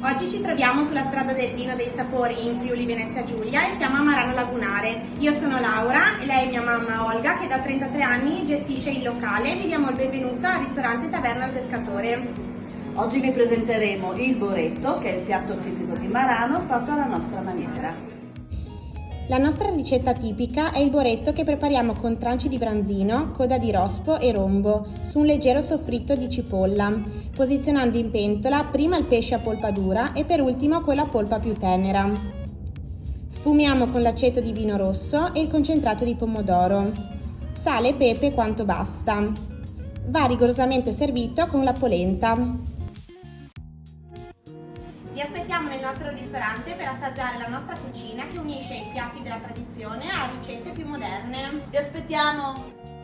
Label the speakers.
Speaker 1: Oggi ci troviamo sulla strada del vino dei sapori in Friuli Venezia Giulia e siamo a Marano Lagunare. Io sono Laura e lei è mia mamma Olga che da 33 anni gestisce il locale. Vi diamo il benvenuto al ristorante Taverna al Pescatore.
Speaker 2: Oggi vi presenteremo il boretto, che è il piatto tipico di Marano fatto alla nostra maniera.
Speaker 1: La nostra ricetta tipica è il boretto che prepariamo con tranci di branzino, coda di rospo e rombo su un leggero soffritto di cipolla, posizionando in pentola prima il pesce a polpa dura e per ultimo quello a polpa più tenera. Sfumiamo con l'aceto di vino rosso e il concentrato di pomodoro. Sale e pepe quanto basta. Va rigorosamente servito con la polenta. Vi aspettiamo nel nostro ristorante per assaggiare la nostra cucina che unisce i piatti della tradizione a ricette più moderne.
Speaker 2: Vi aspettiamo!